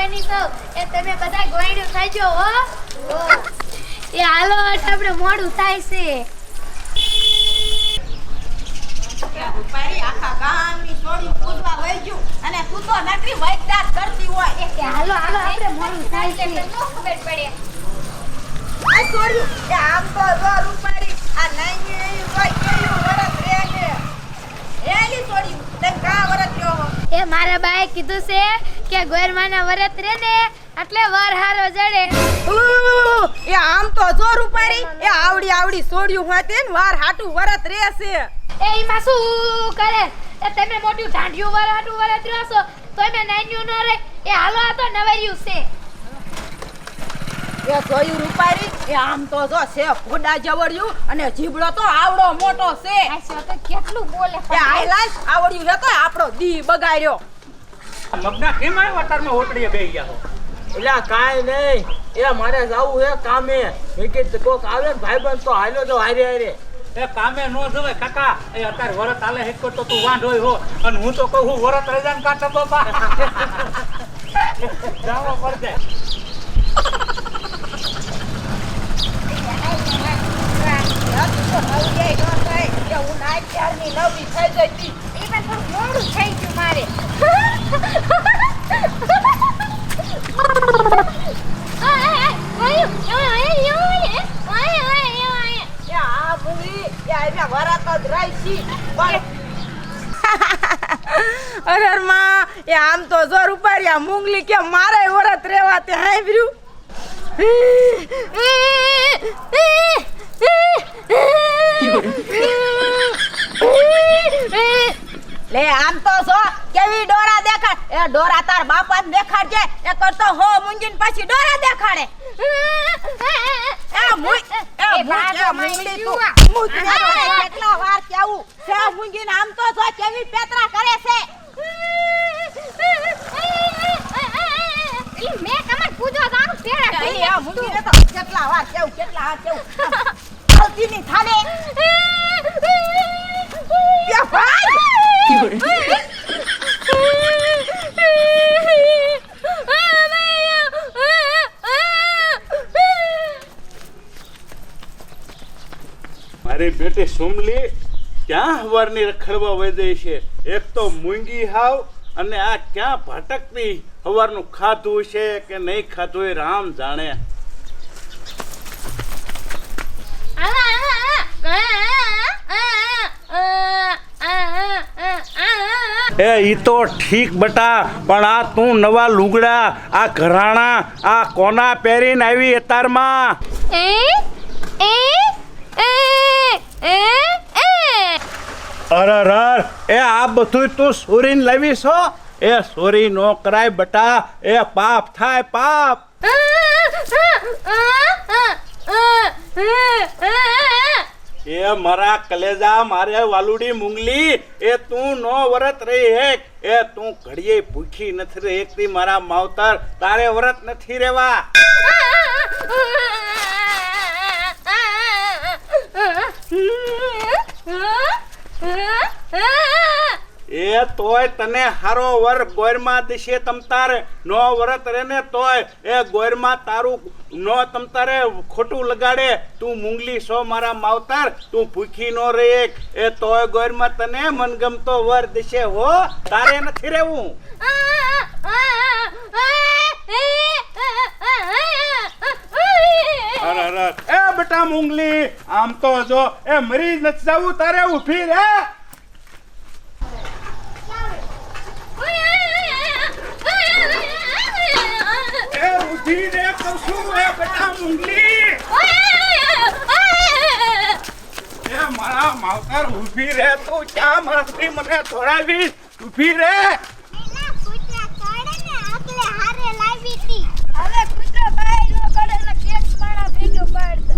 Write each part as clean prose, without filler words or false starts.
ની કહું એ તમે બધા ગોયણું ખાજો હો એ હાલો આપણે મોડું થાય છે રૂપારી આખા ગામની છોડી પૂજવા વઈ ગયું અને તું તો નકરી વૈદાત કરતી હોય કે હાલો આપણે મોડું થાય છે તો ખબર પડે આ છોડ્યું કે આમ તો જો રૂપારી આ નાઈ હોય કેયું વરસ રે ને એલી છોડ્યું તે કા વરસ રહ્યો એ મારા બાએ કીધું છે કે ગોરમાના વરત રે ને એટલે વર હારો જડે એ આમ તો જો રૂપારી એ આવડી છોડ્યું હોય તે વાર હાટું વરત રે છે એ ઈમાં શું કરે એ તમે મોટું ઢાંઢિયું વર હાટું વરત રહ્યો તો મે નાન્યું ન રે એ હાલો આ તો નવરિયું છે એ જોયું રૂપારી એ આમ તો જો છે ફોડા જવડ્યું અને જીબડો તો આવડો મોટો છે આ તો કેટલું બોલે એ આયલાસ આવડ્યું છે તો આપણો દી બગાડ્યો મગના કેમ આવ્યો અતારમાં હોટડીએ બેહી ગયા હો એટલે કાઈ નહીં એ મારે જાવું હે કામે મેં કીધું કોક આવે ને ભાઈબંધ તો હાલ્યો જો હારે હારે એ કામે નો જવાય કાકા એ અત્યારે વરત આલે હેકો તો તું વાંઢોય હો અને હું તો કહું વરત રજાન કાઢો બાપા જાવો પડશે અરે માં એ આમ તો જોર ઉપાડ્યા મુંગલી કે મારે વરત રેવા તે હાંભર્યું લે આમ તો જો કેવી ડોરા દેખાડ એ ડોરા તાર બાપાને દેખાડજે એ કરતો હો મુંગીન પછી ડોરા દેખાડે મુંગલી તું કેટલા વાર કેવું છે મુંગીન આમ તો જો કેવી પેતરા કરે છે મે કમર પૂજો જાનું પેડા એ મુંગીને તો કેટલા વાર કેવું હાલતી ની થાને એ ભાઈ મારી બેટી સુમલી ક્યાં હવારની રખડવા વહી છે એક તો મૂંગી હાવ અને આ ક્યાં ભટકતી હવારનું ખાધું છે કે નહીં ખાધું એ રામ જાણે એ ઈ તો ઠીક બટા પણ આ તું નવા લુગડા આ ઘરાણા આ કોના પહેરીને આવી અતારમાં અરર એ આ બધું તું સોરીને લાવી છો એ સોરી નો કરાય બટા એ પાપ થાય પાપ એ મારા કલેજા મારે વાલુડી મુંગલી એ તું નો વરત રહી હેક એ તું ઘડીએ ભૂખી નથી રહી એકતી મારા માવતર તારે વરત નથી રેવા એ તોય તને હારો વર ગોરમાં દિશે તમતારે નો વરત રે ને તોય એ ગોરમાં તારું નો તમતારે ખોટું લગાડે તું મુંગલી છો મારા માવતર તું ભૂખી નો રહે એ તોય ગોરમાં તને મનગમતો વર દિશે હો તારે નથી રહેવું અરે એ બેટા મુંગલી આમ તો જો એ મરી નથી જાવું તારે ઊભી રે ઊભી રે કહું છું એ બેટા મુંગલી એ મારા માવતર ઊભી રે તું ક્યાં મારથી મને થોડાવી ઊભી રે હવે કૂતરો બાય નો કરે એટલે કેસ પાણા ભેગો પાડ દે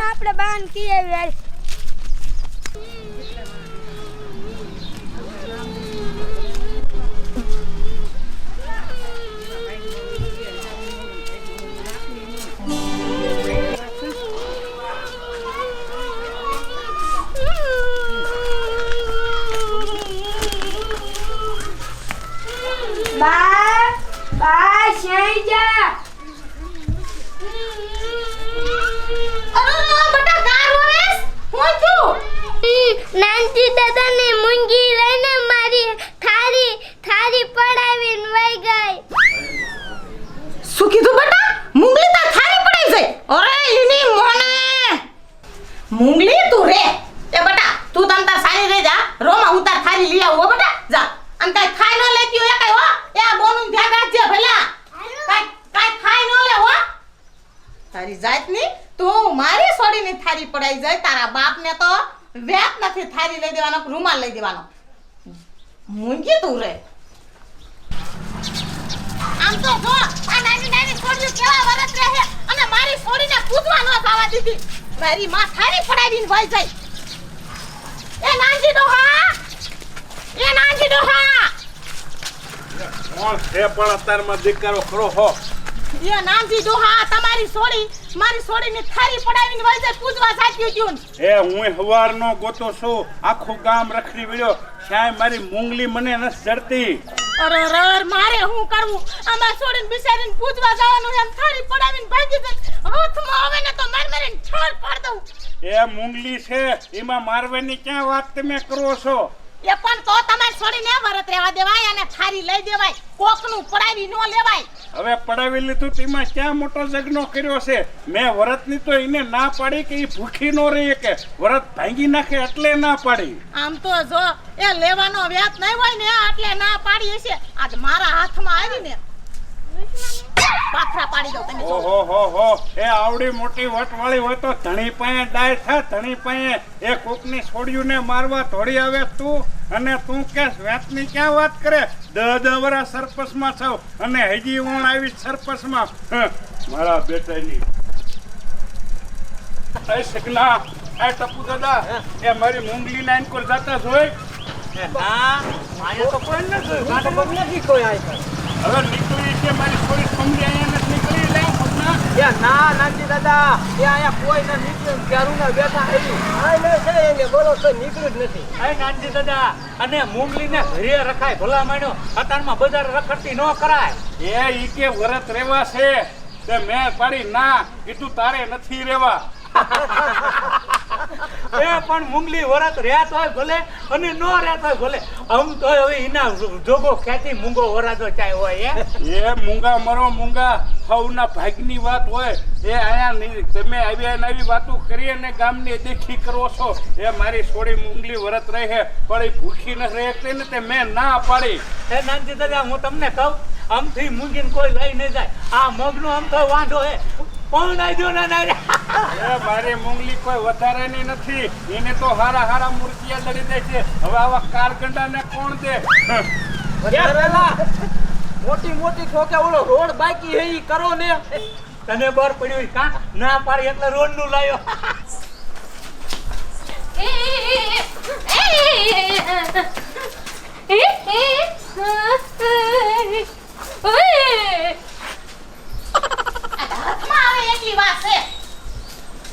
આપણે બાન કીએ યાર નાનજી દાદાને મૂંગી લઈને મારી થાળી પડાવીને વઈ ગઈ. શું કીધું બેટા? મુંગલી તાર થાળી પડાઈ જાય? અરે એની મોને મુંગલી તું રે. એ બેટા તું તમ તાર સારી રે જા. રોમાં હું તાર થાળી લઈ આવું હો બેટા. જા. અને કાઈ ખાઈ ન લેતી હોય કાઈ હો. એ આ બોનું ધ્યાન રાખજે ભલા. કાઈ ખાઈ ન લે હો. તારી જાતની તું મારી છોડીને થાળી પડાઈ જાય. તારા બાપને તો વેત નથી થાળી લઈ દેવાનો, રૂમાલ લઈ દેવાનો. મુંગી તું રે. આમ તો જો આ નાની છોડીઓ કેવા વરસ રહે અને મારી છોડીને પૂજવા ન થવા દીધી. મારી માં થાળી પડાવીને વઈ જાય. એ નાનજી ડોહા, એ નાનજી ડોહા. કોણ છે પણ અત્યારમાં દીકરો ખરો હો? એ નાનજી ડોહા તમારી છોડી મારી છોડીને થાળી પડાવીને વઈ જાય પૂજવા જાત્યું ટ્યુન. એ હું હવારનો ગોતો છું, આખું ગામ રખડી વળ્યો, શાય મારી મુંગલી મને નથી જડતી. અરર મારે શું કરવું? આમાં છોડીને બિચારીને પૂજવા જવાનું એમ થાળી પડાવીને ભાગી જાય. હાથમાં આવે ને તો મારીને ઠોર પાડ દઉં. એ મુંગલી છે, એમાં મારવાની ક્યાં વાત તમે કરો છો? એ પણ તો તમારી છોડીને વરત રહેવા દેવાય અને થાળી લઈ દેવાય, કોકનું પડાવી ન લેવાય. હવે પડાવી લીધું તેમાં ક્યાં મોટો જગનો કર્યો છે? મેં વરતની તો એને ના પાડી કે એ ભૂખી ન રહી કે વરત ભાંગી નાખે એટલે ના પાડી. આમ તો જો એ લેવાનો વ્યાત નહીં હોય ને એટલે ના પાડી હશે. આજ મારા હાથમાં આવીને પાથરા પાડી દઉં તમે. ઓહો હો એ આવડી મોટી વટવાળી હોય તો ધણી પાસે ડાય થા. ધણી પાસે એ કોકની છોડ્યુંને મારવા થોડી આવે તું? અને તું કે વેતની ક્યાં વાત કરે? 10 વર્ષ સરપસમાં છો અને હજી હું આવી સરપસમાં મારા બેટાની. એ સગલા, એ ટપુ દાદા, એ મારી મુંગલી લાઈન પર જતા જોઈ? ના અહીંયા તો કોઈ ન જોયું. આ તો મને નથી કોઈ આય. હવે નીકળી છે મારી થોડી સમજી અહીંયા નથી નીકળી લે પગના. એ ના નાનજી દાદા, એ અહીંયા કોઈ ન નીકળ્યું, ક્યારું ના બેઠા આવી. આ લે છે એને બોલો તો નીકળ્યું જ નથી. એ નાનજી દાદા, અને મુંગલીને ઘરે રખાય ભલા માણ્યો, અત્યારમાં બજાર રખડતી ન કરાય. એ ઈ કે વરત રેવા છે તે મેં પાડી ના કીધું તારે નથી રેવા. એ પણ મુંગલી વરત રહ્યા તોય ભલે અને ન રહ્યા તોય ભલે, આમ તો હવે એના જોગો ખ્યાતિ મૂંગો વરાજો ચાય હોય. એ મૂંગા મરો મૂંગા હવના ભાગની વાત હોય. એ આયા તમે આવ્યા ને આવી વાતો કરી ને ગામની દેખી કરો છો. એ મારી છોડી મુંગલી વરત રહે પણ એ ભૂખી ન રહેતી ને તે મેં ના પાડી. એ નાનજી દાદા, હું તમને કહું, આમથી મૂંગીને કોઈ લઈ નહીં જાય. આ મગનો આમ તો વાંધો હે, પણ નાઈ ના એ મારી મુંગલી કોઈ વધારેની નથી. એને તો હારા મૂર્તિયા લડી દે છે. હવે આવા કારગંડાને કોણ દે? મોટી ઠોકે ઓલો રોડ બાકી હે ઈ કરો ને. તને બર પડ્યું કા ના પાડી એટલે રોડ નું લાયો. હાથમાં આવે એટલી વાત છે.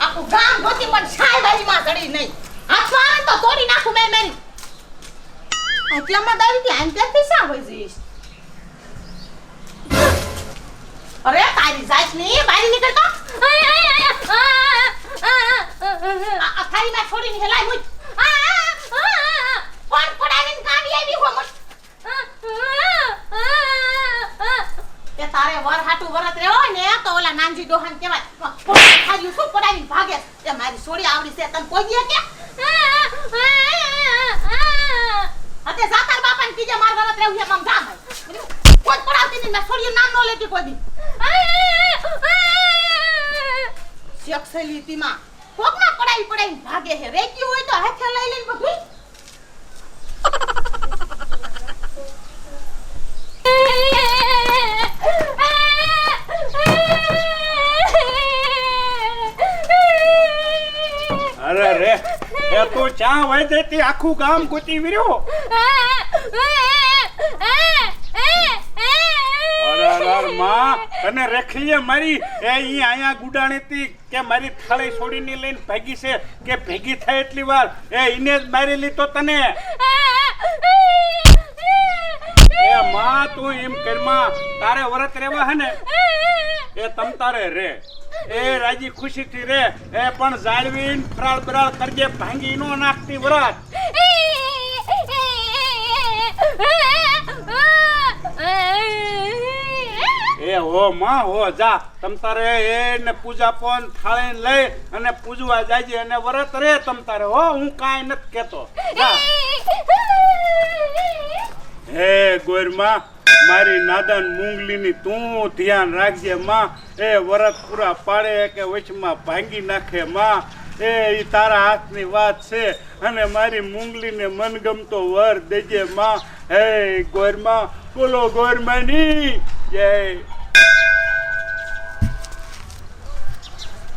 આખું ગામ ગોતી પણ છાયવાડીમાં ચડી નહીં. હાથમાં આવે તો તોડી નાખું મેં મેરી. એટલામાં દાવી ધ્યાન ત્યાંથી શા હોય જઈશ? અરે તારી જાતની બારી નીકળ તો. આ થાળીમાં છોડીને હેલાય મુજ. કોણ પડાવીને કાઢી આવી હો મત. કે તારે વર હાટુ વરત રહેવો ને તો ઓલા નાનજી ડોહાન કહેવાય. કોણ થાળીયું શું પડાવીને ભાગે? એ મારી છોડી આવડી છે તને કોઈ દે કે? હતે જાતાર બાપાને કીજે માર વરત રહેવું છે મમ જા ભાઈ. કોઈ પડાવતી નહીં, મેં છોડીયું નામ નો લેતી કોઈ દી. શેક્ષલીતીમાં કોકના પડાવી ભાગે છે. રેક્યું હોય તો હાથે લઈ લઈને બધું. અરે રે, એ તું ચા વઈ દેતી આખું ગામ ગોતી વિર્યો. અરે માં, તને રેખલીએ મારી એ ઈ આયા ગુડાણીતી કે મારી થાળી છોડીને લઈને ભાગી છે કે ભેગી થાય એટલી વાર એ ઈને જ મારી લીધો તને. એ માં તું એમ કરમાં તારે વરત રહેવા હે ને એ તમ તારે રે એ રાજી ખુશીથી રે એ પણ જાળવીને ફરાળ બરાળ કરજે ભાંગી નો નાખતી વરાત એ હો માં હો જા તમ તારે એને પૂજા પોન થાળીને લઈ અને પૂજવા જાજે અને વરત રે તમ તારે હો હું કાંઈ નથી કહેતો જા હે ગોરમાં મારી નાદન મૂંગલીની તું ધ્યાન રાખજે માં એ વરત પૂરા પાડે કે વચમાં ભાંગી નાખે માં એ ઈ તારા હાથની વાત છે અને મારી મૂંગલીને મનગમતો વર દેજે માં હે ગોરમાં બોલો ગોરમાની જય